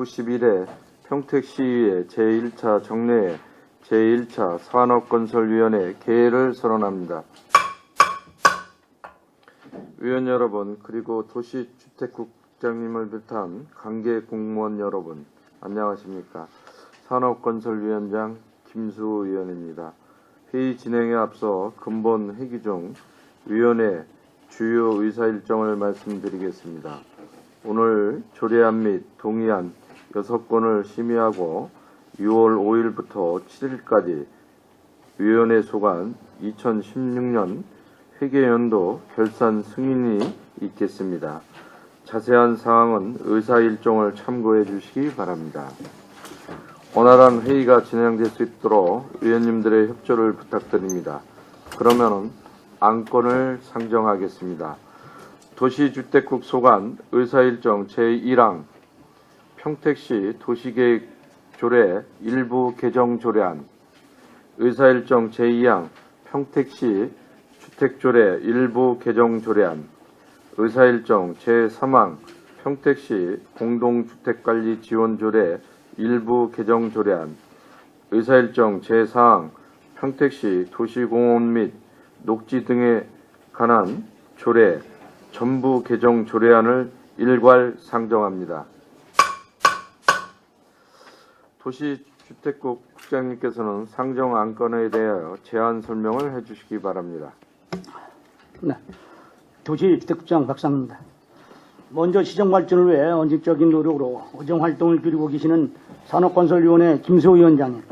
91회 평택시의회 제1차 정례회 제1차 산업건설위원회 개회를 선언합니다. 위원 여러분, 그리고 도시주택국장님을 비롯한 관계 공무원 여러분, 안녕하십니까? 산업건설위원장 김수호 위원입니다. 회의 진행에 앞서 근본 회기 중 위원회 주요 의사일정을 말씀드리겠습니다. 오늘 조례안 및 동의안 6건을 심의하고 6월 5일부터 7일까지 위원회 소관 2016년 회계연도 결산 승인이 있겠습니다. 자세한 사항은 의사일정을 참고해 주시기 바랍니다. 원활한 회의가 진행될 수 있도록 위원님들의 협조를 부탁드립니다. 그러면 안건을 상정하겠습니다. 도시주택국 소관 의사일정 제1항 평택시 도시계획조례 일부 개정 조례안, 의사일정 제2항 평택시 주택조례 일부 개정 조례안, 의사일정 제3항 평택시 공동주택관리 지원조례 일부 개정 조례안, 의사일정 제4항 평택시 도시공원 및 녹지 등에 관한 조례 전부 개정 조례안을 일괄 상정합니다. 도시주택국 국장님께서는 상정 안건에 대하여 제안 설명을 해주시기 바랍니다. 네, 도시주택국장 박상입니다. 먼저 시정 발전을 위해 언직적인 노력으로 의정활동을 기울이고 계시는 산업건설위원회 김수호 위원장님,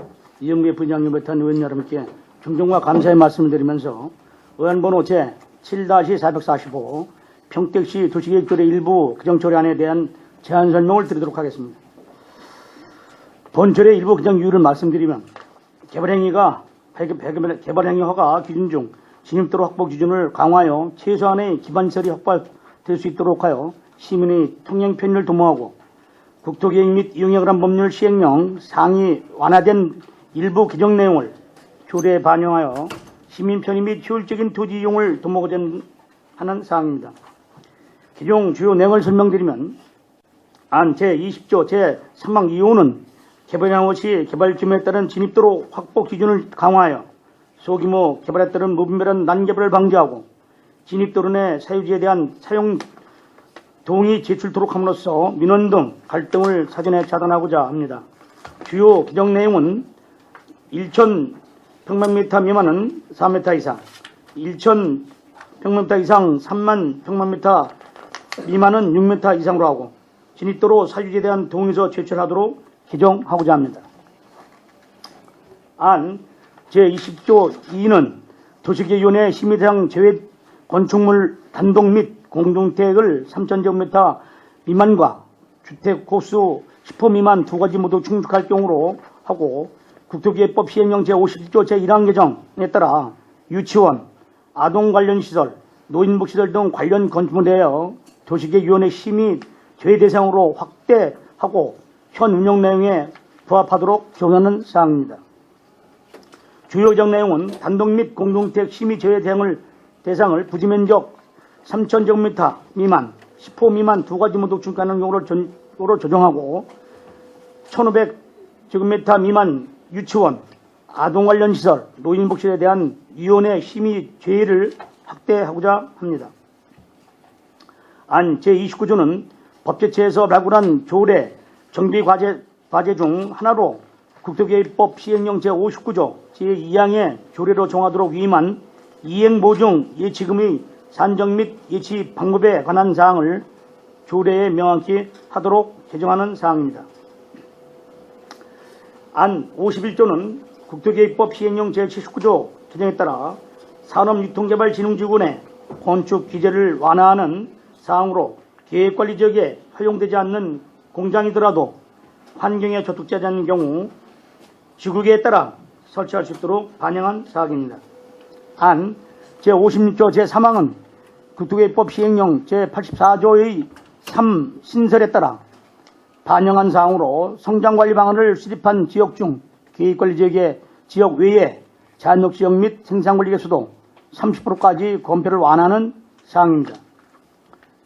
이영배 부장님 비롯한 의원 여러분께 존경과 감사의 말씀을 드리면서 의안번호 제7-445 평택시 도시계획조례 일부 개정조례안에 대한 제안 설명을 드리도록 하겠습니다. 본조례 일부 개정 이유를 말씀드리면 개발행위 허가 기준 중 진입도로 확보 기준을 강화하여 최소한의 기반시설이 확보될 수 있도록 하여 시민의 통행 편의를 도모하고 국토계획 및 이용에 관한 법률 시행령 상위 완화된 일부 개정 내용을 조례에 반영하여 시민 편의 및 효율적인 토지 이용을 도모하고자 하는 사항입니다. 개정 주요 내용을 설명드리면 안 제20조 제3항 2호는 개발행위 시 개발 규모에 따른 진입도로 확보 기준을 강화하여 소규모 개발에 따른 무분별한 난개발을 방지하고 진입도로 내 사유지에 대한 사용 동의 제출토록 함으로써 민원 등 갈등을 사전에 차단하고자 합니다. 주요 개정 내용은 1,000평방미터 미만은 4m 이상, 1,000평방미터 이상 30,000평방미터 미만은 6m 이상으로 하고 진입도로 사유지에 대한 동의서 제출하도록 개정하고자 합니다. 안 제20조 2는 도시계획위원회 심의 대상 제외 건축물 단독 및 공동주택을 3,000제곱미터 미만과 주택 호수 10호 미만 두 가지 모두 충족할 경우로 하고 국토기획법 시행령 제51조 제1항 개정에 따라 유치원, 아동 관련 시설, 노인복지시설 등 관련 건축물에 대하여 도시계획위원회 심의 제외 대상으로 확대하고 현 운영 내용에 부합하도록 정하는 사항입니다. 주요 개정 내용은 단독 및 공동주택 심의 제외 대상을 부지면적 3,000제곱미터 미만, 10호 미만 두 가지 모두 충족하는 경우로 조정하고 1,500제곱미터 미만 유치원, 아동 관련 시설, 노인복지에 대한 위원회 심의 제외를 확대하고자 합니다. 안 제29조는 법제처에서 발굴한 조례 정비 과제 중 하나로 국토계획법 시행령 제59조 제2항의 조례로 정하도록 위임한 이행보증 예치금의 산정 및 예치 방법에 관한 사항을 조례에 명확히 하도록 개정하는 사항입니다. 안 51조는 국토계획법 시행령 제79조 개정에 따라 산업유통개발진흥지구내 건축 규제를 완화하는 사항으로 계획관리지역에 허용되지 않는 공장이더라도 환경에 저촉되지 않는 경우 지구계에 따라 설치할 수 있도록 반영한 사항입니다. 안 제56조 제3항은 국토계획법 시행령 제84조의 3 신설에 따라 반영한 사항으로 성장관리 방안을 수립한 지역 중 계획관리지역의 지역 외에 잔혹지역 및 생산관리 개수도 30%까지 검표를 완화하는 사항입니다.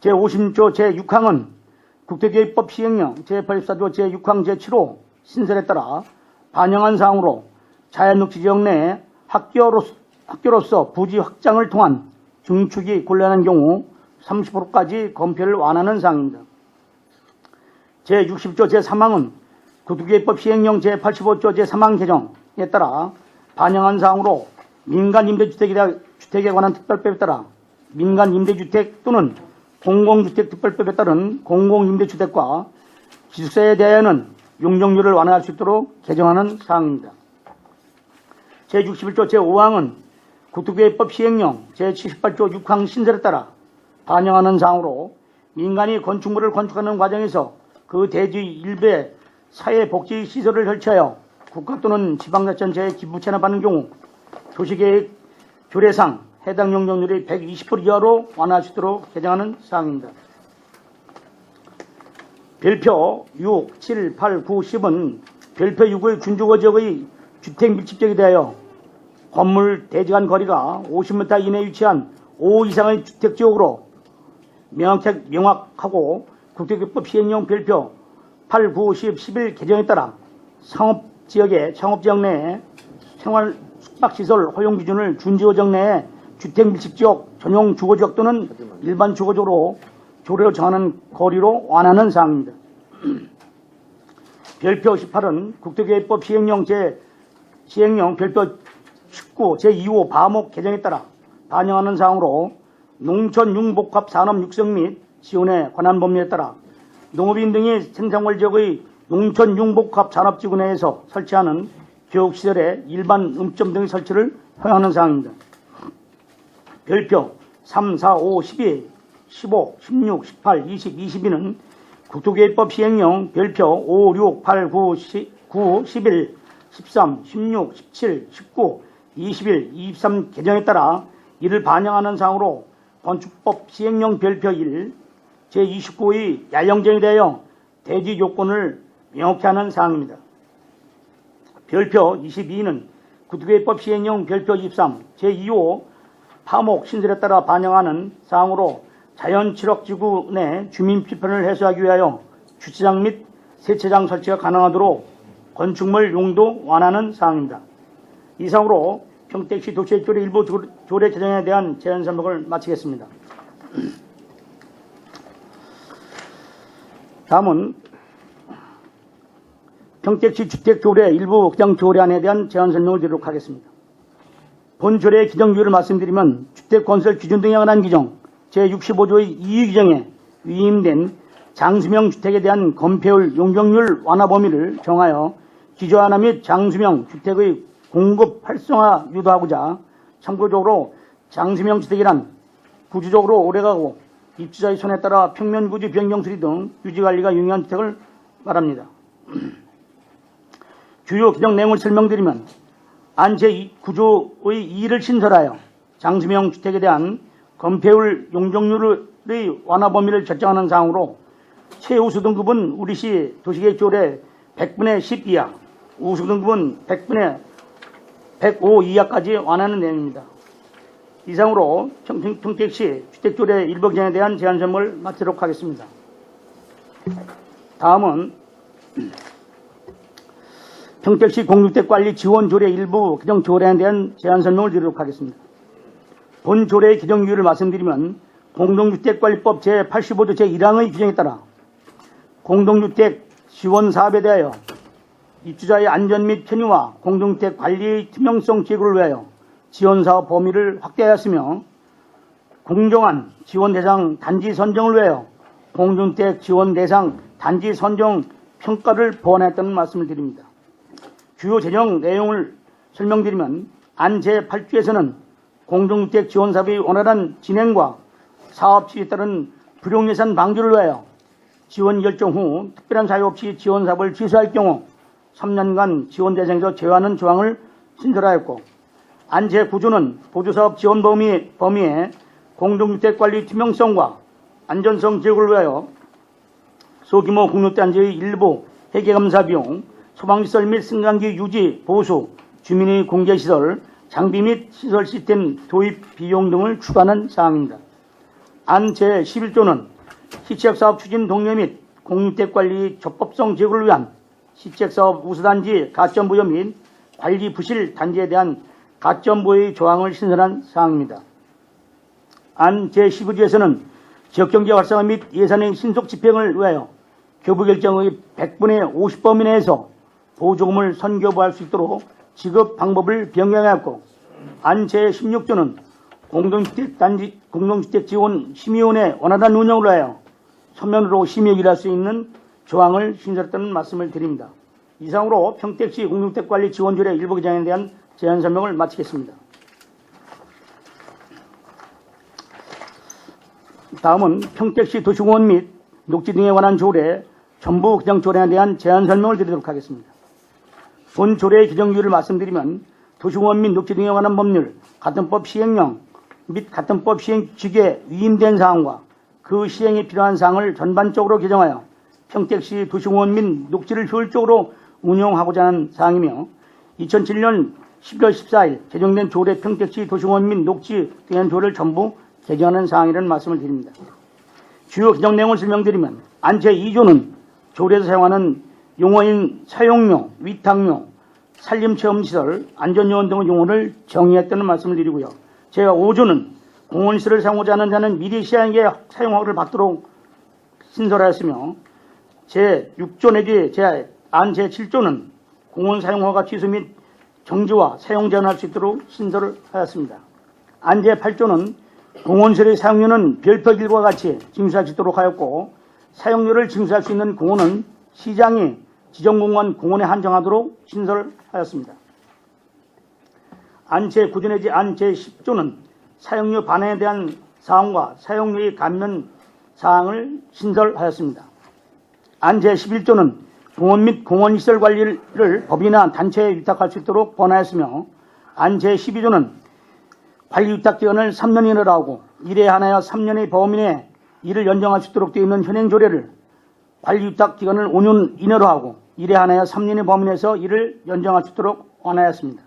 제56조 제6항은 국토교육법 시행령 제84조 제6항 제7호 신설에 따라 반영한 사항으로 자연녹지지역 내 학교로서 부지 확장을 통한 증축이 곤란한 경우 30%까지 검표를 완화하는 사항입니다. 제60조 제3항은 국토교육법 시행령 제85조 제3항 개정에 따라 반영한 사항으로 민간 임대주택에 관한 특별법에 따라 민간 임대주택 또는 공공주택 특별법에 따른 공공임대주택과 기숙사에 대하여는 용적률을 완화할 수 있도록 개정하는 사항입니다. 제61조 제5항은 국토교육법 시행령 제78조 6항 신설에 따라 반영하는 사항으로 민간이 건축물을 건축하는 과정에서 그 대지 일부에 사회복지시설을 설치하여 국가 또는 지방자치단체에 기부 체납하는 경우 도시계획 조례상 해당 용적률이 120% 이하로 완화할 수 있도록 개정하는 사항입니다. 별표 6, 7, 8, 9, 10은 별표 6의 준주거 지역의 주택 밀집지역에 대하여 건물 대지 간 거리가 50m 이내에 위치한 5 이상의 주택지역으로 명확하고 국토교육법 시행령 별표 8, 9, 10, 11 개정에 따라 창업지역 내에 생활 숙박시설 허용 기준을 준지구지역 내에 주택밀집지역, 전용 주거지역 또는 일반 주거지역으로 조례로 정하는 거리로 완화하는 사항입니다. 별표 18은 국토교육법 시행령 별표 19 제2호 바목 개정에 따라 반영하는 사항으로 농촌 융복합 산업 육성 및 지원에 관한 법률에 따라 농업인 등이 생산관리지역의 농촌 융복합 산업지구 내에서 설치하는 교육시설의 일반 음점 등의 설치를 허용하는 사항입니다. 별표 3, 4, 5, 12, 15, 16, 18, 20, 22는 국토교육법 시행령 별표 5, 6, 8, 9, 11, 13, 16, 17, 19, 21, 23 개정에 따라 이를 반영하는 사항으로 건축법 시행령 별표 1, 제29의 야영정에 대하여 대지 요건을 명확히 하는 사항입니다. 별표 22는 국토교육법 시행령 별표 23, 제2호 파목 신설에 따라 반영하는 사항으로 자연칠흑지구 내 주민 피편을 해소하기 위하여 주차장 및 세차장 설치가 가능하도록 건축물 용도 완화하는 사항입니다. 이상으로 평택시 도시계획조례 일부 조례 개정에 대한 제안 설명을 마치겠습니다. 다음은 평택시 주택조례 일부 개정 조례안에 대한 제안 설명을 드리도록 하겠습니다. 본 조례의 기정규율을 말씀드리면 주택건설 기준 등에 관한 규정 제65조의 2위 규정에 위임된 장수명 주택에 대한 건폐율 용적률 완화 범위를 정하여 기조화나 및 장수명 주택의 공급 활성화 유도하고자 참고적으로 장수명 주택이란 구조적으로 오래가고 입주자의 손에 따라 평면구조 변경 수리 등 유지관리가 용이한 주택을 말합니다. 주요 규정 내용을 설명드리면 안 제9조의 2를 신설하여 장수명 주택에 대한 건폐율 용적률의 완화 범위를 결정하는 사항으로 최우수 등급은 우리시 도시계획조례 100분의 10 이하, 우수 등급은 100분의 105 이하까지 완화하는 내용입니다. 이상으로 평택시 주택조례 일부 개정에 대한 제안 설명을 마치도록 하겠습니다. 다음은 평택시 공유주택관리 지원조례 일부 개정 조례에 대한 제안 설명을 드리도록 하겠습니다. 본 조례의 개정규율을 말씀드리면 공동주택관리법 제85조 제1항의 규정에 따라 공동주택 지원 사업에 대하여 입주자의 안전 및 편의와 공동주택 관리의 투명성 제고를 위하여 지원사업 범위를 확대하였으며 공정한 지원 대상 단지 선정을 위하여 공동주택 지원 대상 단지 선정 평가를 보완했다는 말씀을 드립니다. 주요 재정 내용을 설명드리면 안 제8조에서는 공동주택 지원 사업의 원활한 진행과 사업 지에 따른 불용예산 방지를 위하여 지원 결정 후 특별한 사유 없이 지원 사업을 취소할 경우 3년간 지원 대상에서 제외하는 조항을 신설하였고 안 제9조는 보조사업 지원 범위에 공동주택 관리 투명성과 안전성 제고를 위하여 소규모 공유단지의 일부 회계감사 비용, 소방시설 및 승강기 유지, 보수, 주민의 공개시설, 장비 및 시설 시스템 도입 비용 등을 추가하는 사항입니다. 안 제11조는 시책사업 추진 동료 및 공유주택 관리 적법성 제고를 위한 시책사업 우수단지 가점부여 및 관리 부실 단지에 대한 가점부의 조항을 신설한 사항입니다. 안 제15조에서는 지역경제 활성화 및 예산의 신속 집행을 위하여 교부결정의 100분의 50범위 내에서 보조금을 선교부할 수 있도록 지급 방법을 변경하였고, 안 제16조는 공동주택 지원 심의위원회 원활한 운영을 위하여 서면으로 심의를 할 수 있는 조항을 신설했다는 말씀을 드립니다. 이상으로 평택시 공동주택관리 지원조례 일부 개정에 대한 제안 설명을 마치겠습니다. 다음은 평택시 도시공원 및 녹지 등에 관한 조례, 전부 규정 조례에 대한 제안 설명을 드리도록 하겠습니다. 본 조례의 규정규를 말씀드리면 도시공원 및 녹지 등에 관한 법률, 같은 법 시행령 및 같은 법 시행 규칙에 위임된 사항과 그 시행에 필요한 사항을 전반적으로 개정하여 평택시 도시공원 및 녹지를 효율적으로 운영하고자 하는 사항이며, 2007년 11월 14일 제정된 조례 평택시 도시공원 및 녹지 등의 조례를 전부 개정하는 사항이라는 말씀을 드립니다. 주요 개정 내용을 설명드리면, 안 제2조는 조례에서 사용하는 용어인 사용료, 위탁료, 산림체험시설, 안전요원 등의 용어를 정의했다는 말씀을 드리고요. 제5조는 공원시설을 사용하지 않는 자는 미리 시행에 사용허가를 받도록 신설하였으며, 제6조 내지 안 제7조는 공원 사용허가 취소 및 정지와 사용 제한할 수 있도록 신설을 하였습니다. 안 제8조는 공원시설의 사용료는 별표길과 같이 징수할 수 있도록 하였고, 사용료를 징수할 수 있는 공원은 시장이 지정공간 공원에 한정하도록 신설하였습니다. 안 제9조 내지 안 제10조는 사용료 반환에 대한 사항과 사용료의 감면 사항을 신설하였습니다. 안 제11조는 공원 및 공원시설 관리를 법이나 단체에 위탁할 수 있도록 권하였으며, 안 제12조는 관리위탁기간을 3년 이내로 하고 1회 하나여 3년의 범위 내에 이를 연장할 수 있도록 되어 있는 현행 조례를 관리위탁기간을 5년 이내로 하고 1회 하나여 3년의 범위 내에서 이를 연장할 수 있도록 권하였습니다.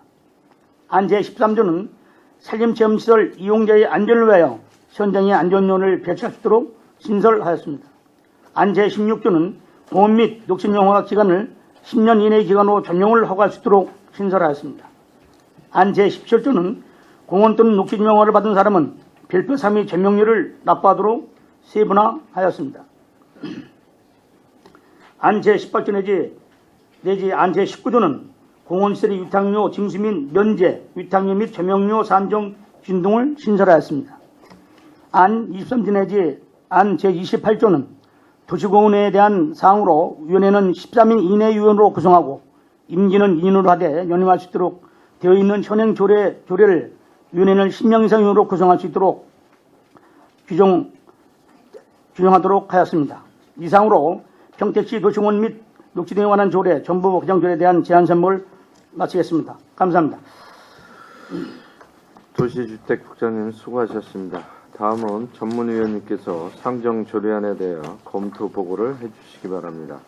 안 제13조는 산림체험시설 이용자의 안전을 위하여 현장의 안전요원을 배치할 수 있도록 신설하였습니다. 안 제16조는 공원 및 녹지용 허가 기간을 10년 이내의 기간으로 전용을 허가할 수 있도록 신설하였습니다. 안 제17조는 공원 또는 녹지용 허가를 받은 사람은 별표 3의 전용료를 납부하도록 세분화하였습니다. 안 제18조 내지 안 제19조는 공원시설의 위탁료 징수 및 면제, 위탁료 및 전용료 산정 기준 등을 신설하였습니다. 안 23조 내지 안 제28조는 도시공원에 대한 사항으로 위원회는 13인 이내 위원으로 구성하고 임기는 2년으로 하되 연임할 수 있도록 되어 있는 현행 조례를 위원회는 10명 이상 위원으로 구성할 수 있도록 규정하도록 하였습니다. 이상으로 평택시 도시공원 및 녹지 등에 관한 조례, 전부 개정 조례에 대한 제안 선물을 마치겠습니다. 감사합니다. 도시주택국장님 수고하셨습니다. 다음은 전문위원님께서 상정 조례안에 대하여 검토 보고를 해주시기 바랍니다.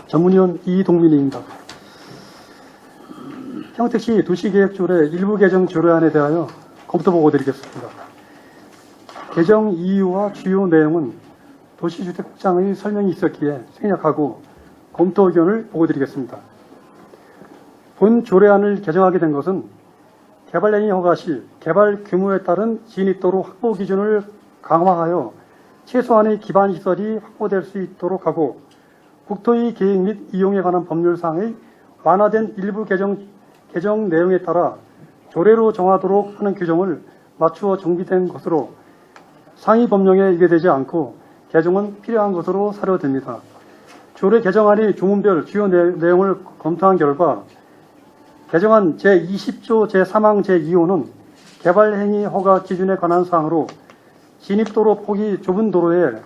전문위원 이동민입니다. 평택시 도시계획조례 일부 개정 조례안에 대하여 검토 보고 드리겠습니다. 개정 이유와 주요 내용은 도시주택국장의 설명이 있었기에 생략하고 검토 의견을 보고 드리겠습니다. 본 조례안을 개정하게 된 것은 개발행위 허가 시 개발 규모에 따른 진입도로 확보 기준을 강화하여 최소한의 기반시설이 확보될 수 있도록 하고, 국토의 계획 및 이용에 관한 법률사항의 완화된 일부 개정 내용에 따라 조례로 정하도록 하는 규정을 맞추어 정비된 것으로 상위 법령에 위배되지 않고 개정은 필요한 것으로 사료됩니다. 조례 개정안이 조문별 주요 내용을 검토한 결과 개정안 제20조 제3항 제2호는 개발행위 허가 기준에 관한 사항으로 진입도로 폭이 좁은 도로에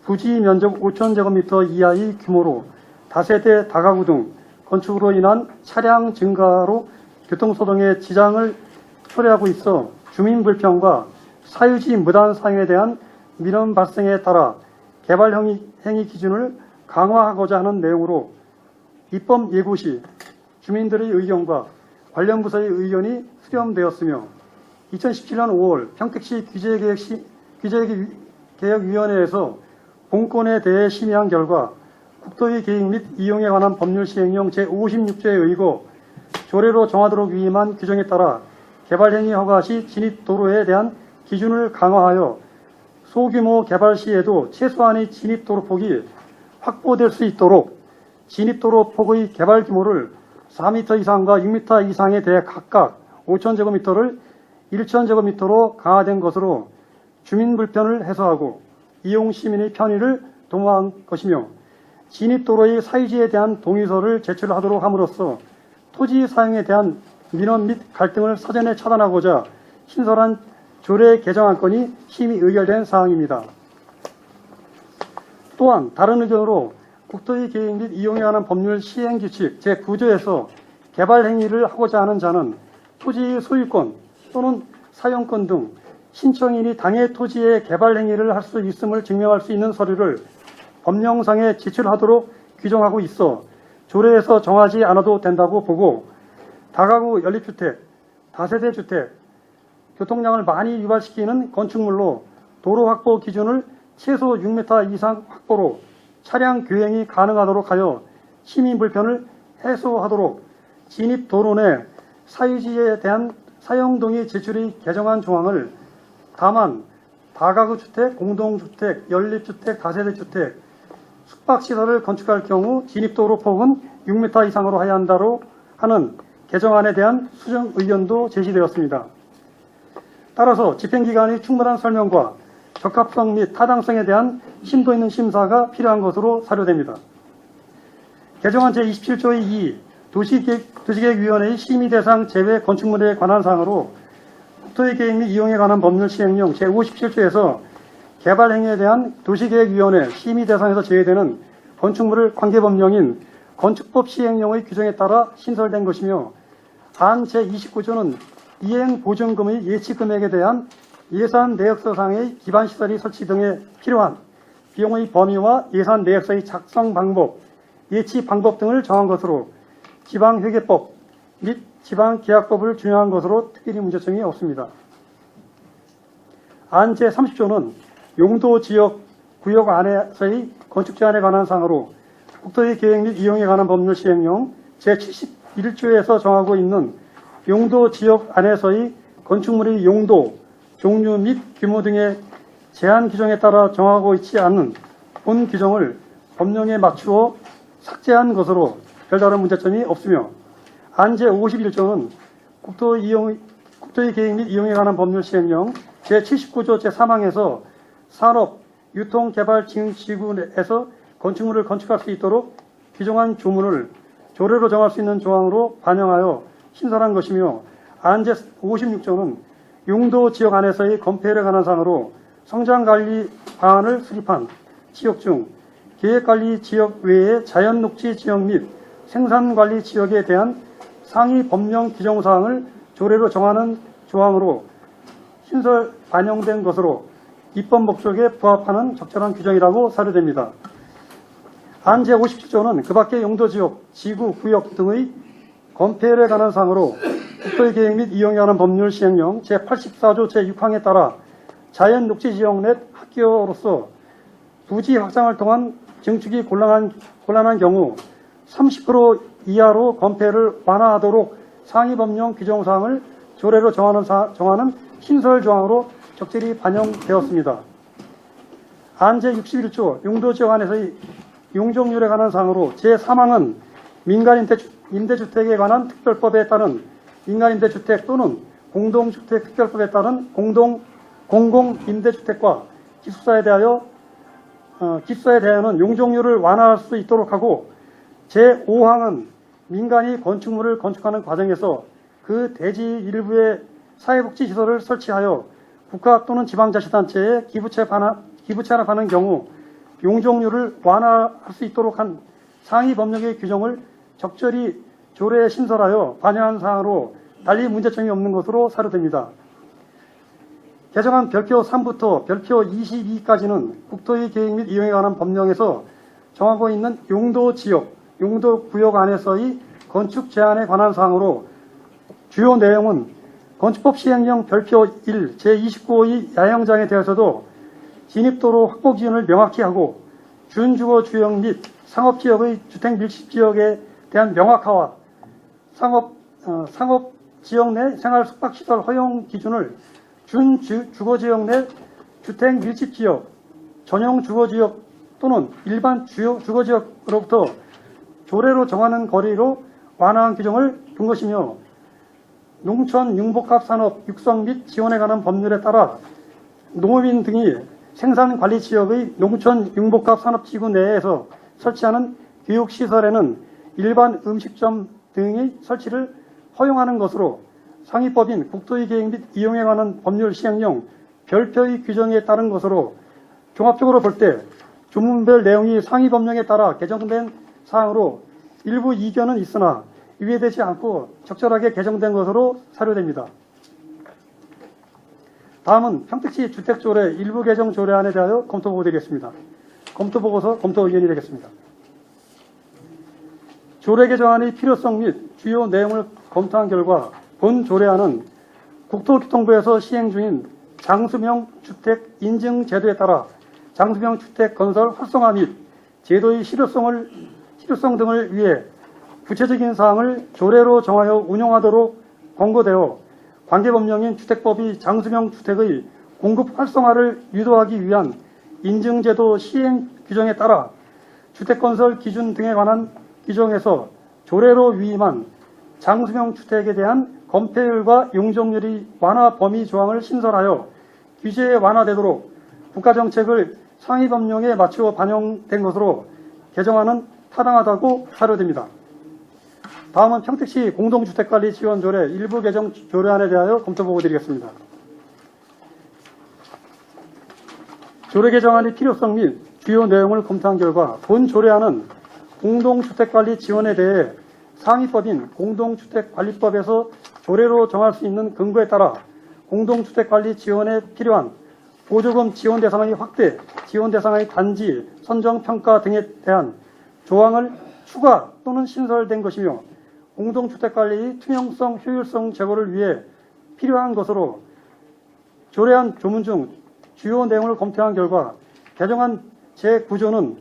부지 면적 5,000제곱미터 이하의 규모로 다세대 다가구 등 건축으로 인한 차량 증가로 교통소동에 지장을 초래하고 있어 주민 불편과 사유지 무단 사용에 대한 민원 발생에 따라 개발 행위 기준을 강화하고자 하는 내용으로 입법 예고 시 주민들의 의견과 관련 부서의 의견이 수렴되었으며 2017년 5월 평택시 규제개혁위원회에서 본건에 대해 심의한 결과 국토의 계획 및 이용에 관한 법률 시행령 제56조에 의거 조례로 정하도록 위임한 규정에 따라 개발행위 허가 시 진입도로에 대한 기준을 강화하여 소규모 개발 시에도 최소한의 진입도로폭이 확보될 수 있도록 진입도로폭의 개발 규모를 4m 이상과 6m 이상에 대해 각각 5,000제곱미터를 1,000제곱미터로 강화된 것으로 주민 불편을 해소하고 이용 시민의 편의를 도모한 것이며 진입도로의 사유지에 대한 동의서를 제출하도록 함으로써 토지 사용에 대한 민원 및 갈등을 사전에 차단하고자 신설한 조례 개정안건이 심의 의결된 사항입니다. 또한 다른 의견으로 국토의 계획 및 이용에 관한 법률 시행규칙 제9조에서 개발 행위를 하고자 하는 자는 토지의 소유권 또는 사용권 등 신청인이 당해 토지의 개발 행위를 할 수 있음을 증명할 수 있는 서류를 법령상에 제출하도록 규정하고 있어 조례에서 정하지 않아도 된다고 보고 다가구 연립주택, 다세대 주택, 교통량을 많이 유발시키는 건축물로 도로 확보 기준을 최소 6m 이상 확보로 차량 교행이 가능하도록 하여 시민 불편을 해소하도록 진입 도로 내 사유지에 대한 사용동의 제출이 개정한 조항을 다만 다가구 주택, 공동주택, 연립주택, 다세대 주택, 숙박시설을 건축할 경우 진입도로 폭은 6m 이상으로 해야 한다로 하는 개정안에 대한 수정 의견도 제시되었습니다. 따라서 집행기관의 충분한 설명과 적합성 및 타당성에 대한 심도 있는 심사가 필요한 것으로 사료됩니다. 개정안 제27조의 2 도시계획위원회의 심의 대상 제외 건축물에 관한 사항으로 국토의 계획 및 이용에 관한 법률 시행령 제57조에서 개발 행위에 대한 도시계획위원회 심의 대상에서 제외되는 건축물을 관계법령인 건축법 시행령의 규정에 따라 신설된 것이며 안 제29조는 이행보증금의 예치금액에 대한 예산 내역서상의 기반시설이 설치 등에 필요한 비용의 범위와 예산 내역서의 작성 방법, 예치 방법 등을 정한 것으로 지방회계법 및 지방계약법을 준용한 것으로 특별히 문제점이 없습니다. 안 제30조는 용도지역 구역 안에서의 건축제한에 관한 사항으로 국토의 계획 및 이용에 관한 법률 시행령 제71조에서 정하고 있는 용도지역 안에서의 건축물의 용도, 종류 및 규모 등의 제한 규정에 따라 정하고 있지 않는 본 규정을 법령에 맞추어 삭제한 것으로 별다른 문제점이 없으며 안 제51조는 국토의 계획 및 이용에 관한 법률 시행령 제79조 제3항에서 산업, 유통, 개발, 지구 내에서 건축물을 건축할 수 있도록 규정한 조문을 조례로 정할 수 있는 조항으로 반영하여 신설한 것이며 안 제56조는 용도 지역 안에서의 건폐율에 관한 사항으로 성장관리 방안을 수립한 지역 중 계획관리 지역 외의 자연녹지 지역 및 생산관리 지역에 대한 상위 법령 규정 사항을 조례로 정하는 조항으로 신설 반영된 것으로 입법 목적에 부합하는 적절한 규정이라고 사료됩니다. 안 제57조는 그 밖의 용도지역, 지구, 구역 등의 건폐율에 관한 사항으로 국토의 계획 및 이용에 관한 법률 시행령 제84조 제6항에 따라 자연녹지지역 내 학교로서 부지 확장을 통한 증축이 곤란한 경우 30% 이하로 건폐를 완화하도록 상위 법령 규정 사항을 조례로 정하는 신설 조항으로 적절히 반영되었습니다. 안 제61조 용도지역 안에서의 용적률에 관한 사항으로 제3항은 민간임대주택에 관한 특별법에 따른 민간임대주택 또는 공동주택 특별법에 따른 공공임대주택과 기숙사에 대하여는 용적률을 완화할 수 있도록 하고 제5항은 민간이 건축물을 건축하는 과정에서 그 대지 일부에 사회복지시설을 설치하여 국가 또는 지방자치단체에 기부채 반납하는 경우 용적률을 완화할 수 있도록 한 상위 법령의 규정을 적절히 조례에 신설하여 반영한 사항으로 달리 문제점이 없는 것으로 사료됩니다. 개정안 별표 3부터 별표 22까지는 국토의 계획 및 이용에 관한 법령에서 정하고 있는 용도 지역, 용도 구역 안에서의 건축 제한에 관한 사항으로 주요 내용은 건축법 시행령 별표 1 제29호의 야영장에 대해서도 진입도로 확보 기준을 명확히 하고 준주거 주역 및 상업지역의 주택 밀집지역에 대한 명확화와 상업지역 내 생활 숙박시설 허용 기준을 준주거지역 내 주택 밀집지역, 전용 주거지역 또는 일반 주거지역으로부터 조례로 정하는 거리로 완화한 규정을 둔 것이며 농촌 융복합 산업 육성 및 지원에 관한 법률에 따라 농업인 등이 생산관리 지역의 농촌 융복합 산업지구 내에서 설치하는 교육시설에는 일반 음식점 등의 설치를 허용하는 것으로 상위법인 국토의 계획 및 이용에 관한 법률 시행령 별표의 규정에 따른 것으로 종합적으로 볼 때 조문별 내용이 상위 법령에 따라 개정된 사항으로 일부 이견은 있으나 위배되지 않고 적절하게 개정된 것으로 사료됩니다. 다음은 평택시 주택조례 일부 개정 조례안에 대하여 검토보고 드리겠습니다. 검토보고서 검토 의견이 되겠습니다. 조례 개정안의 필요성 및 주요 내용을 검토한 결과 본 조례안은 국토교통부에서 시행 중인 장수명 주택 인증 제도에 따라 장수명 주택 건설 활성화 및 제도의 실효성 등을 위해 구체적인 사항을 조례로 정하여 운영하도록 권고되어 관계법령인 주택법이 장수명 주택의 공급 활성화를 유도하기 위한 인증제도 시행 규정에 따라 주택건설 기준 등에 관한 규정에서 조례로 위임한 장수명 주택에 대한 건폐율과 용적률의 완화 범위 조항을 신설하여 규제에 완화되도록 국가정책을 상위법령에 맞추어 반영된 것으로 개정안은 타당하다고 사료됩니다. 다음은 평택시 공동주택관리 지원조례 일부 개정 조례안에 대하여 검토보고 드리겠습니다. 조례 개정안의 필요성 및 주요 내용을 검토한 결과 본 조례안은 공동주택관리 지원에 대해 상위법인 공동주택관리법에서 조례로 정할 수 있는 근거에 따라 공동주택관리 지원에 필요한 보조금 지원 대상의 확대, 지원 대상의 단지, 선정, 평가 등에 대한 조항을 추가 또는 신설된 것이며 공동주택관리의 투명성, 효율성 제고를 위해 필요한 것으로 조례안 조문 중 주요 내용을 검토한 결과 개정안 제9조는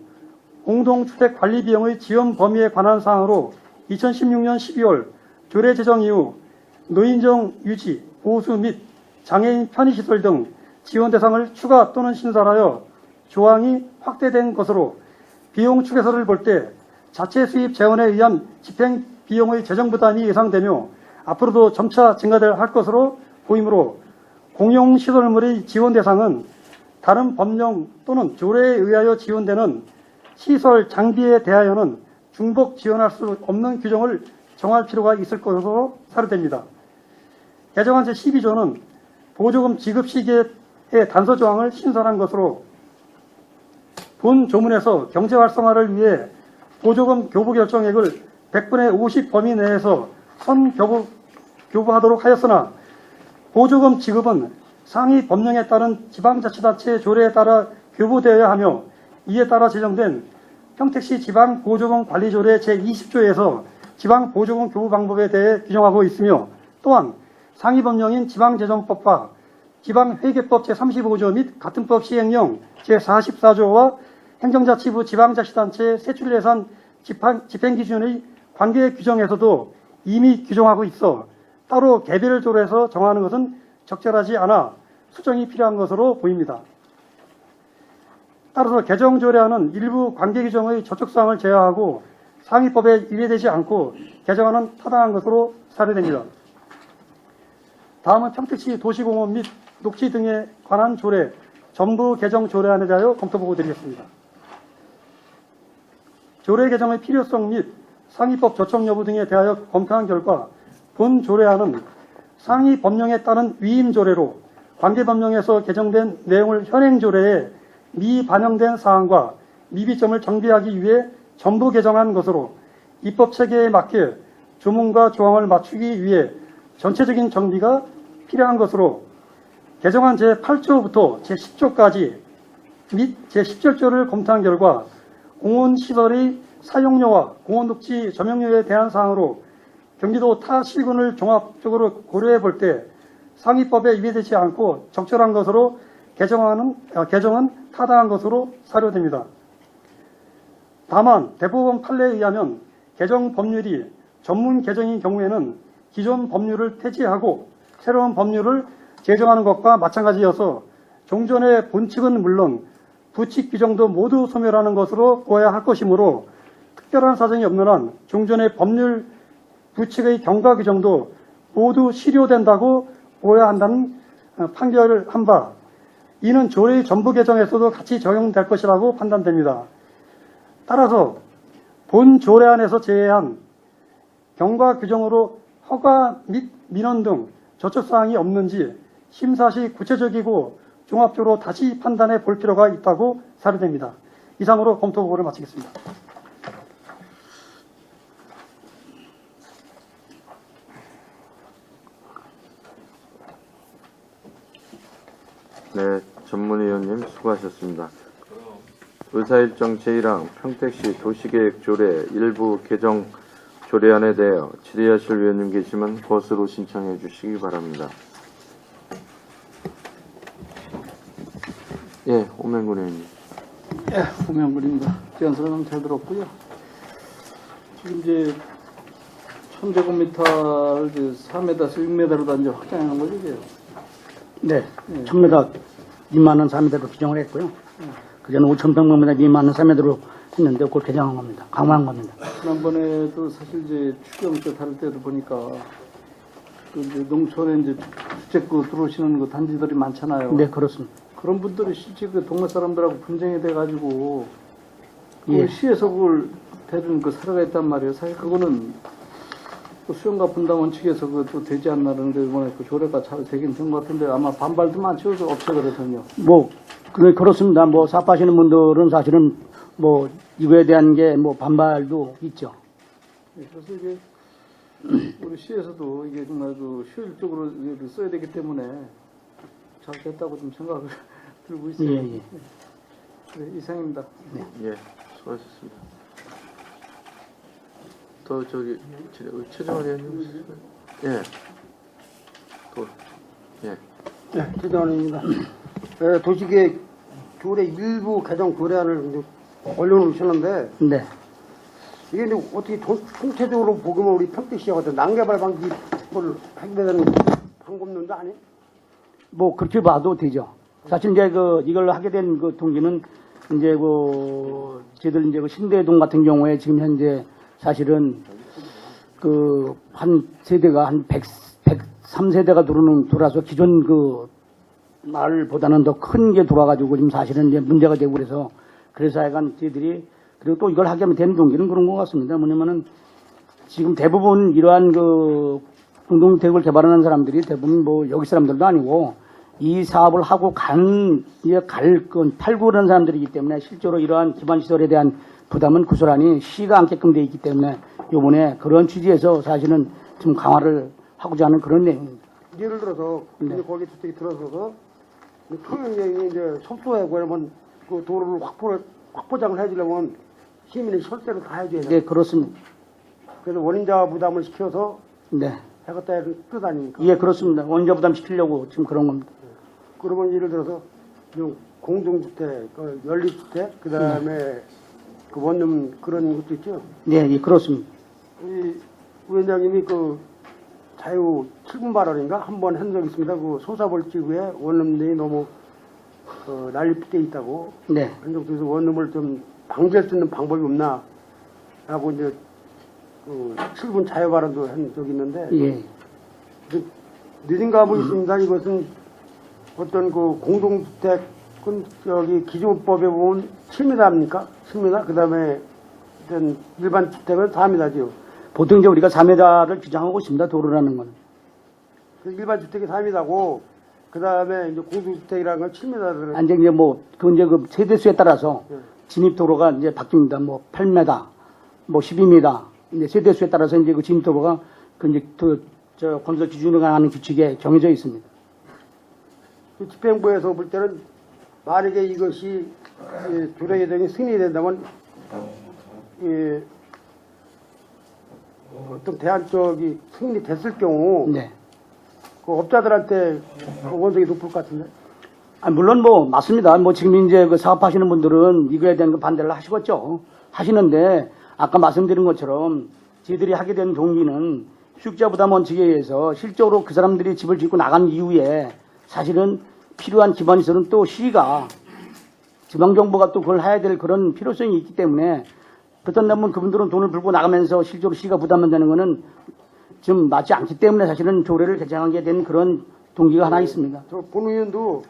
공동주택관리 비용의 지원 범위에 관한 사항으로 2016년 12월 조례 제정 이후 노인정 유지, 보수 및 장애인 편의시설 등 지원 대상을 추가 또는 신설하여 조항이 확대된 것으로 비용 축에서를 볼 때 자체 수입 재원에 의한 집행 비용의 재정 부담이 예상되며 앞으로도 점차 증가할 것으로 보이므로 공용시설물의 지원 대상은 다른 법령 또는 조례에 의하여 지원되는 시설 장비에 대하여는 중복 지원할 수 없는 규정을 정할 필요가 있을 것으로 사료됩니다. 개정안 제12조는 보조금 지급 시기의 단서 조항을 신설한 것으로 본 조문에서 경제 활성화를 위해 보조금 교부 결정액을 100분의 50 범위 내에서 교부하도록 하였으나 보조금 지급은 상위 법령에 따른 지방자치단체 조례에 따라 교부되어야 하며 이에 따라 제정된 평택시 지방보조금 관리조례 제20조에서 지방보조금 교부 방법에 대해 규정하고 있으며 또한 상위 법령인 지방재정법과 지방회계법 제35조 및 같은 법 시행령 제44조와 행정자치부 지방자치단체 세출예산 집행기준의 관계 규정에서도 이미 규정하고 있어 따로 개별 조례에서 정하는 것은 적절하지 않아 수정이 필요한 것으로 보입니다. 따라서 개정조례안은 일부 관계 규정의 저촉사항을 제어하고 상위법에 위배되지 않고 개정안은 타당한 것으로 사료됩니다. 다음은 평택시 도시공원 및 녹지 등에 관한 조례 전부 개정 조례안에 대하여 검토보고 드리겠습니다. 조례 개정의 필요성 및 상위법 저촉 여부 등에 대하여 검토한 결과 본 조례안은 상위 법령에 따른 위임 조례로 관계 법령에서 개정된 내용을 현행 조례에 미반영된 사항과 미비점을 정비하기 위해 전부 개정한 것으로 입법 체계에 맞게 조문과 조항을 맞추기 위해 전체적인 정비가 필요한 것으로 개정안 제8조부터 제10조까지 및 제17조를 검토한 결과 공원시설의 사용료와 공원녹지 점용료에 대한 사항으로 경기도 타 시군을 종합적으로 고려해 볼 때 상위법에 위배되지 않고 적절한 것으로 개정은 타당한 것으로 사료됩니다. 다만 대법원 판례에 의하면 개정 법률이 전문 개정인 경우에는 기존 법률을 폐지하고 새로운 법률을 제정하는 것과 마찬가지여서 종전의 본칙은 물론 부칙 규정도 모두 소멸하는 것으로 보아야 할 것이므로 특별한 사정이 없는 한 종전의 법률 부칙의 경과 규정도 모두 실효된다고 보아야 한다는 판결을 한 바, 이는 조례의 전부 개정에서도 같이 적용될 것이라고 판단됩니다. 따라서 본 조례안에서 제외한 경과 규정으로 허가 및 민원 등 저촉사항이 없는지 심사 시 구체적이고 종합적으로 다시 판단해 볼 필요가 있다고 사료됩니다. 이상으로 검토 보고를 마치겠습니다. 네, 전문위원님 수고하셨습니다. 의사일정 제1항 평택시 도시계획조례 일부 개정 조례안에 대하여 질의하실 위원님 계시면 거스로 신청해 주시기 바랍니다. 예, 오명근 의원님. 예, 홍명근입니다. 제안서는 잘 들었고요. 지금 이제 1000제곱미터를 4m에서 6m로 이제 확장하는 거죠, 이제. 네, 1000m 미만은 4m로 규정을 했고요. 그전에 5,000평방미터 미만은 4m로 했는데 그걸 개정한 겁니다. 강화한 겁니다. 지난번에도 사실 이제 추경 때 다룰 때도 보니까 그 이제 농촌에 이제 주택구 들어오시는 그 단지들이 많잖아요. 네, 그렇습니다. 그런 분들이 실제 그 동네 사람들하고 분쟁이 돼가지고 그 예. 시에서 그걸 대는 그 사례가 있단 말이에요. 사실 그거는 그 수용과 분담 원칙에서 그것도 되지 않나는데 이번에 그 조례가 잘 되긴 된 것 같은데 아마 반발도 많죠, 그 업체들에서는요. 뭐, 그렇습니다. 뭐, 사업하시는 분들은 사실은 뭐, 이거에 대한 게 뭐, 반발도 있죠. 네, 그래서 이게 우리 시에서도 이게 정말 그 효율적으로 이걸 써야 되기 때문에 잘 됐다고 좀 생각을 들고 있어요. 예, 예. 네, 이상입니다. 예, 수고하셨습니다. 또 저기 최정원 의원님. 예. 또 예. 네, 최정원입니다. 네, 도시계획 조례 일부 개정 조례안을 이제 올려놓으셨는데 네. 이게 이제 어떻게 총체적으로 보면 우리 평택시가 어떤 난개발 방지를 해결되는 방법론도 아니? 뭐, 그렇게 봐도 되죠. 사실 이제 이걸 하게 된 그 동기는 이제 저희들 이제 신대동 같은 경우에 지금 현재 사실은 한 세대가 한 103세대가 돌아서 기존 마을보다는 더 큰 게 돌아가지고 지금 사실은 이제 문제가 되고 그래서 하여간 저희들이 그리고 또 이걸 하게 하면 되는 동기는 그런 것 같습니다. 뭐냐면은 지금 대부분 이러한 공동주택을 개발하는 사람들이 대부분 뭐 여기 사람들도 아니고 이 사업을 하고 팔고 그런 사람들이기 때문에 실제로 이러한 기반시설에 대한 부담은 고스란히 시가 안게끔 되어 있기 때문에 요번에 그런 취지에서 사실은 좀 강화를 하고자 하는 그런 내용입니다. 예를 들어서 네. 이제 거기 주택이 들어서서 토용량이 이제 섭소하고 그러면 그 도로를 확보장을 해주려면 시민이 설대를 다 해줘야 돼요. 네, 그렇습니다. 그래서 원인자 부담을 시켜서 네. 해갔다는 뜻 아닙니까? 예, 그렇습니다. 원자 부담 시키려고 지금 그런 겁니다. 그러면 예를 들어서 공동주택, 연립주택, 그 다음에 그 원룸 그런 것도 있죠. 네, 예, 그렇습니다. 우리 위원장님이 자유 7분 발언인가 한 번 한 적 있습니다. 그 소사벌지구에 원룸들이 너무 난립돼 있다고 네. 한 적도 있어서 원룸을 좀 방지할 수 있는 방법이 없나 라고 이제 7분 자유 발언도 한 적이 있는데 예. 늦은 감이 있습니다. 이것은 어떤 공동주택은 기존법에 보면 7m입니까? 10m? 그 다음에 일반 주택은 4m죠. 보통 이제 우리가 4m를 규정하고 있습니다. 도로라는 건. 일반 주택이 4m고 그 다음에 이제 공동주택이라는 건 7m를. 이제 그건 이제 세대수에 따라서 진입도로가 이제 바뀝니다. 8m, 12m. 이제 세대수에 따라서 이제 진입도로가 이제 건설 기준에 관한 규칙에 정해져 있습니다. 그 집행부에서 볼 때는 만약에 이것이 조례 개정이 승인된다면 어떤 대안적이 승인이 됐을 경우 네. 그 업자들한테 그 원성이 높을 것 같은데. 아, 물론 뭐 맞습니다. 뭐 지금 이제 그 사업하시는 분들은 이거에 대한 그 반대를 하시겠죠. 하시는데 아까 말씀드린 것처럼 저희들이 하게 된 동기는 수익자 부담 원칙에 의해서 실적으로 그 사람들이 집을 짓고 나간 이후에 사실은 필요한 기반시설은 또 시가 지방정부가 또 그걸 해야 될 그런 필요성이 있기 때문에 그렇다면 그분들은 돈을 불고 나가면서 실적으로 시가 부담한다는 거는 좀 맞지 않기 때문에 사실은 조례를 개정하게 된 그런 동기가 하나 있습니다. 저 본 의원도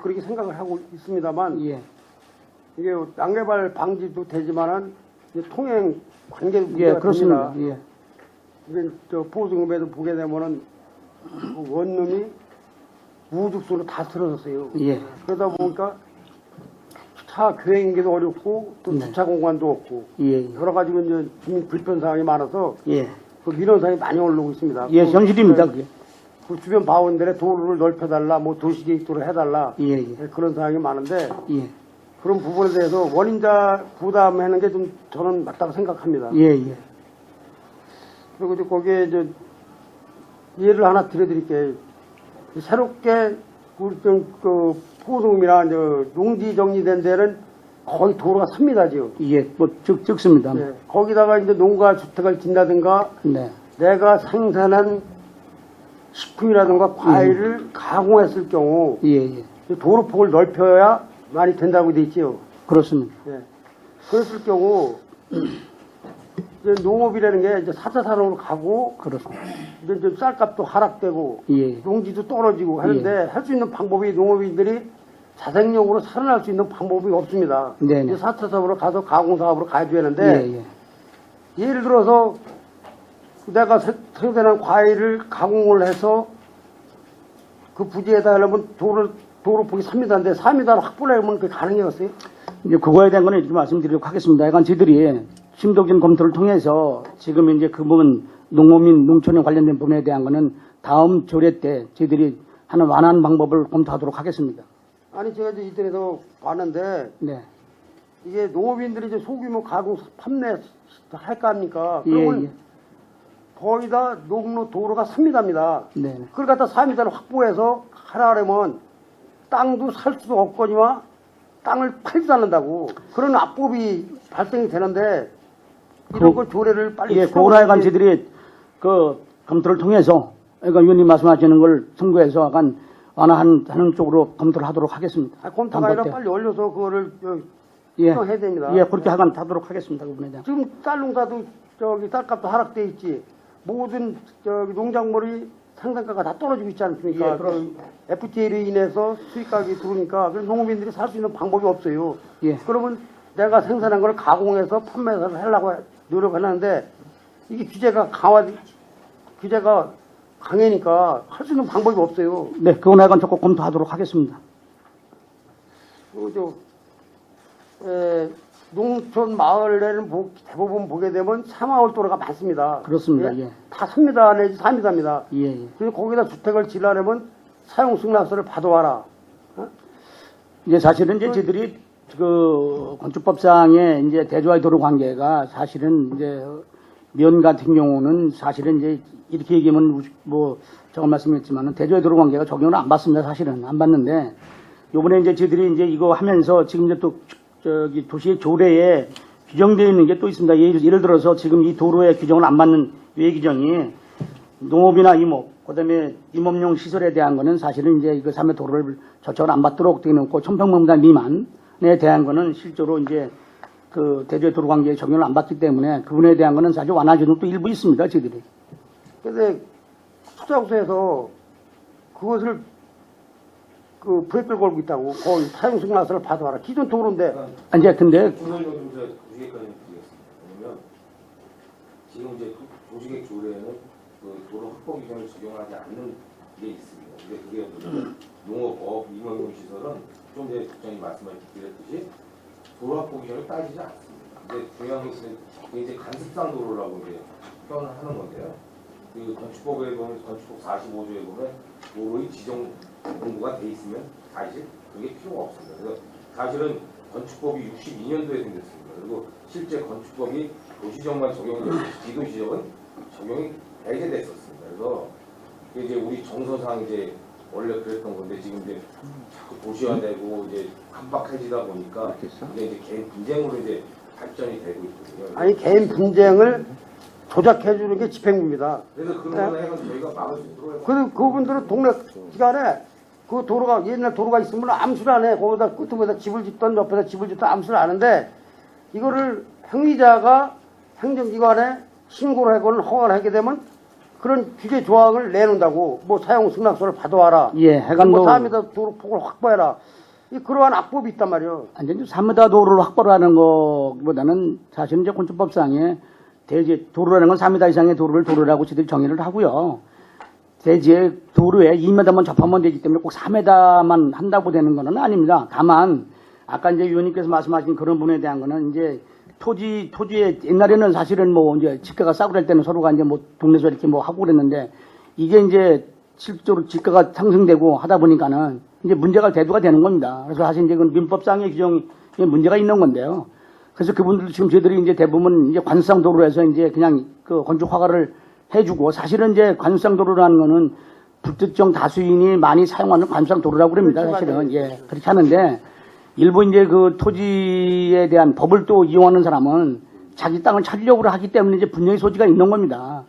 그렇게 생각을 하고 있습니다만 예. 이게 양개발 방지도 되지만은 이제 통행 관계도 예, 문제가 그렇습니다. 됩니다. 예. 이게 저 보증금에도 보게 되면은 그 원룸이 우후죽순으로 다 틀어졌어요. 예. 그러다 보니까 차 교행하기도 어렵고 또 네. 주차 공간도 없고 예. 여러 가지 이제 주민 불편 사항이 많아서 예. 그 민원 사항이 많이 올라오고 있습니다. 예, 현실입니다. 그게. 그 주변 바운들에 도로를 넓혀달라, 뭐 도시계획도를 해달라 예, 예. 그런 사항이 많은데 예. 그런 부분에 대해서 원인자 부담하는 게 좀 저는 맞다고 생각합니다. 예, 예. 그리고 이제 거기에 이제 예를 하나 들어드릴게요. 새롭게 우리 좀그 포송이나 농지 정리된 데는 거의 도로가 삽니다, 지금. 예, 뭐, 적습니다. 예, 거기다가 이제 농가 주택을 짓는다든가 네. 내가 생산한 식품이라든가 과일을 가공했을 경우 예, 예. 도로폭을 넓혀야 많이 된다고 돼 있지요. 그렇습니다. 예. 그랬을 경우 이제 농업이라는 게 이제 4차 산업으로 가고 그렇습니다. 이제 쌀값도 하락되고 예. 농지도 떨어지고 하는데 할 수 있는 방법이 농업인들이 자생력으로 살아날 수 있는 방법이 없습니다. 네네. 이제 4차 산업으로 가서 가공사업으로 가야 되는데 예, 예. 예를 들어서 내가 생산한 과일을 가공을 해서 그 부지에다 하려면 도로폭이 3m인데 4m를 확보하려면 그게 가능해졌어요? 이제 그거에 대한 거는 이렇게 말씀드리도록 하겠습니다. 약간 저희들이 심도적인 검토를 통해서 지금 이제 그 부분 농어민 농촌에 관련된 부분에 대한 거는 다음 조례 때 저희들이 하는 완화한 방법을 검토하도록 하겠습니다. 아니 제가 이제 인터넷에서 봤는데 네. 이게 농업인들이 이제 소규모 가공 판매 할까 합니까? 예, 그러면 예. 거의 다 농로 도로가 3m입니다. 네. 그걸 갖다 4m를 확보해서 하려면 땅도 살 수도 없거니와 땅을 팔지도 않는다고 그런 압법이 발생이 되는데 이런 걸 조례를 빨리 예, 그거나 약간 저희들이 그 검토를 통해서 그러니까 위원님 말씀하시는 걸 참고해서 약간 완화하는 쪽으로 검토를 하도록 하겠습니다. 검토가 아니라 다음 때. 빨리 올려서 그거를 예. 해야 됩니다. 예, 그렇게 하도록 하겠습니다. 그 부분에 대한. 지금 쌀 농사도 쌀값도 하락돼 있지. 모든 농작물이 생산가가 다 떨어지고 있지 않습니까? 예, 그렇습니다. FTA로 인해서 수입가격이 들어오니까 그래서 농업인들이 살 수 있는 방법이 없어요. 예. 그러면 내가 생산한 걸 가공해서 판매를 하려고 노력하는데 이게 규제가 강하니까 할 수 있는 방법이 없어요. 네, 그거나 약간 조금 검토하도록 하겠습니다. 그리고 농촌 마을에는 대부분 보게 되면 사마을 도로가 많습니다. 그렇습니다. 예. 다 3m 내지 4m입니다. 예, 예. 그래서 거기다 주택을 지으려면 사용 승낙서를 받아와라. 이제 사실은 이제 저희들이 그 건축법상의 이제 대조와의 도로 관계가 사실은 이제 면 같은 경우는 사실은 이제 이렇게 얘기하면 뭐 저건 말씀했지만은 대조와의 도로 관계가 적용을 안 받습니다. 사실은 안 받는데 요번에 이제 저희들이 이제 이거 하면서 지금 이제 또 저기 도시의 조례에 규정되어 있는 게 또 있습니다. 예를 들어서 지금 이 도로에 규정을 안 받는 외 규정이 농업이나 임업, 그다음에 임업용 시설에 대한 거는 사실은 이제 이거 3회 도로를 저쪽을 안 받도록 되어 놓고 1000평방미터 미만에 대한 거는 실제로 이제 그 대조의 도로 관계에 적용을 안 받기 때문에 그분에 대한 거는 사실 완화 조정도 일부 있습니다. 저희들이. 근데 투자구소에서 그것을 그 브레이크를 걸고 있다고 거의 사용 승낙서를 받아와라. 기존 도로인데 이제 근데 조정을 좀 도시계획까지 드리겠습니다. 왜냐면 지금 이제 도시계획 조례에는 그 도로 확보 규정을 적용하지 않는 게 있습니다. 근데 그게 뭐냐면 농업, 임업용 시설은 좀 전에 국장님 말씀하셨듯이 도로 확보 규정을 따지지 않습니다. 근데 중요한 것은 그게 이제 간습상 도로라고 이제 표현을 하는 건데요. 그 건축법에 보면 건축법 45조에 보면 도로의 지정 공부가 돼 있으면 사실 그게 필요가 없습니다. 그래서 사실은 건축법이 62년도에 생겼습니다. 그리고 실제 건축법이 도시지역만 적용이 되고 비도시지역은 적용이 배제됐었습니다. 그래서 이게 이제 우리 정서상 이제 원래 그랬던 건데 지금 이제 자꾸 도시화되고 이제 깜빡해지다 보니까 이게 이제 개인 분쟁으로 이제 발전이 되고 있거든요. 아니 개인 분쟁을 조작해 주는 게 집행부입니다. 그래서 그런 거는 해서 저희가 막을 수 있도록 해서 그래서 그분들은 동네 기간에 그 도로가 옛날 도로가 있으면 암수를 안 해. 거기다 끝에다 집을 짓던 옆에다 집을 짓던 암수를 안 하는데 이거를 행위자가 행정기관에 신고를 하거나 허가를 하게 되면 그런 규제 조항을 내놓는다고 뭐 사용 승낙서를 받아와라. 예, 해간 뭐 뭐 4m 도로 폭을 확보해라. 그러한 악법이 있단 말이에요. 완전히 3m 도로를 확보를 하는 것보다는 사실은 이제 건축법상에 대지 도로라는 건 3m 이상의 도로를 도로라고 저희들이 정의를 하고요. 대지의 도로에 2m만 접하면 되기 때문에 꼭 4m만 한다고 되는 거는 아닙니다. 다만 아까 이제 위원님께서 말씀하신 그런 부분에 대한 거는 이제 토지에 옛날에는 사실은 뭐 이제 지가가 싸고 그럴 때는 서로가 이제 뭐 동네에서 이렇게 뭐 하고 그랬는데 이게 이제 실제로 지가가 상승되고 하다 보니까는 이제 문제가 대두가 되는 겁니다. 그래서 사실 이제 그 민법상의 규정에 문제가 있는 건데요. 그래서 그분들 지금 저희들이 이제 대부분 이제 관수상 도로로 해서 이제 그냥 그 건축 허가를 해주고 사실은 이제 관수상 도로라는 거는 불특정 다수인이 많이 사용하는 관수상 도로라고 그럽니다. 사실은 예 그렇게 하는데 일부 이제 그 토지에 대한 법을 또 이용하는 사람은 자기 땅을 찾으려고 하기 때문에 이제 분명히 소지가 있는 겁니다.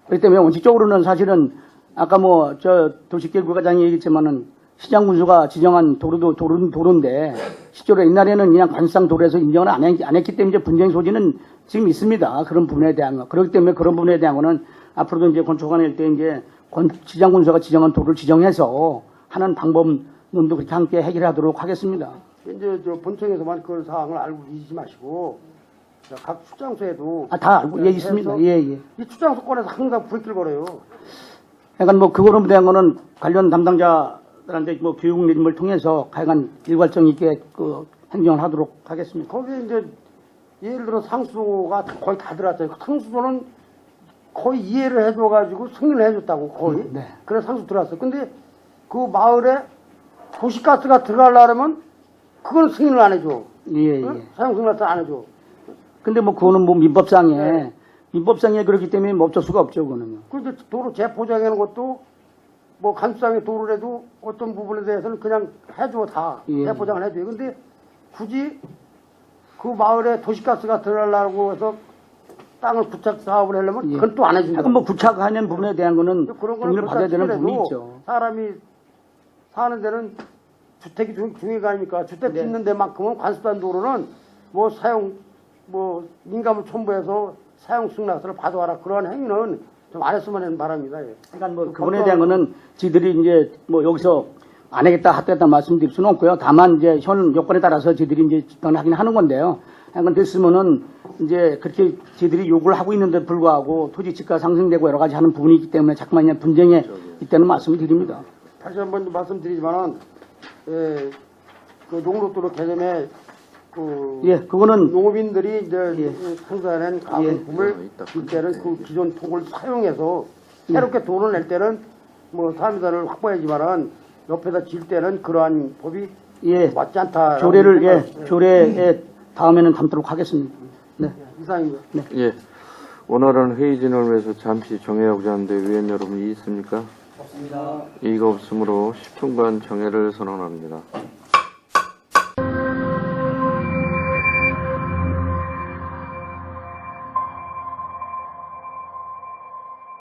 그렇기 때문에 원칙적으로는 사실은 아까 뭐 저 도시계획과장이 얘기했지만은 시장군수가 지정한 도로인데 실제로 옛날에는 그냥 관수상 도로에서 인정을 안 했기 때문에 이제 분쟁 소지는 지금 있습니다. 그런 부분에 대한 거. 그렇기 때문에 그런 부분에 대한 거는 앞으로도 이제 건축허가 낼 때 이제 시장군수가 지정한 도로를 지정해서 하는 방법론도 그렇게 함께 해결하도록 하겠습니다. 이제 저 본청에서만 그 사항을 알고 계시지 마시고 각 출장소에도 다 알고 있습니다. 예. 이 출장소권에서 항상 불길 걸어요. 약간 뭐 그거에 대한 거는 관련 담당자들한테 뭐 교육 내림을 통해서 하여간 일괄성 있게 그 행정을 하도록 하겠습니다. 거기에 이제 예를 들어 상수도가 거의 다 들어왔잖아요. 상수도는 거의 이해를 해줘가지고 승인을 해줬다고 거의. 네. 그래서 상수 들어왔어요. 근데 그 마을에 도시가스가 들어가려면 그건 승인을 안 해줘. 예. 응? 사용 승인을 안 해줘. 근데 뭐 그거는 뭐 민법상에 네. 그렇기 때문에 뭐 어쩔 수가 없죠, 그거는요. 그런데 도로 재포장하는 것도 뭐 간수상의 도로라도 어떤 부분에 대해서는 그냥 해줘 다 예. 재포장을 해줘요. 근데 굳이 그 마을에 도시가스가 들어가려고 해서 땅을 부착 사업을 하려면 예. 그건 또 안 해준다. 약간 뭐 부착하는 부분에 대한 거는 그런 거는 동의를 받아야 되는 그렇다 부분이 치더라도 있죠. 사람이 사는 데는 주택이 중요가 아닙니까? 주택 네. 짓는 데만큼은 관수단 도로는 뭐 사용 뭐 민감을 첨부해서 사용 승낙서를 받아와라 그런 행위는 좀 안 했으면 하는 바랍니다. 예. 그러니까 뭐 그분에 대한 거는 저희들이 이제 뭐 여기서 안 하겠다 하겠다 말씀드릴 수는 없고요. 다만 이제 현 여건에 따라서 저희들이 이제 집행을 하긴 하는 건데요. 약간 됐으면은 이제 그렇게 저희들이 요구를 하고 있는데 불구하고 토지 지가 상승되고 여러 가지 하는 부분이 있기 때문에 자꾸만 그냥 분쟁에 있다는 말씀을 드립니다. 다시 한번 말씀드리지만은 그 농로도로 개념에 예, 그거는 농업인들이 이제 예. 생산한 가공품을 이때는 그 기존 통을 사용해서 새롭게 돈을 낼 때는 뭐 3m를 확보해야지만은 옆에다 질 때는 그러한 법이 예, 맞지 않다. 조례에 다음에는 담도록 하겠습니다. 네. 이상입니다. 예. 오늘은 회의 진행을 위해서 잠시 정해하고자 하는데 위원 여러분 이의 있습니까? 없습니다. 이의가 없으므로 10분간 정회를 선언합니다.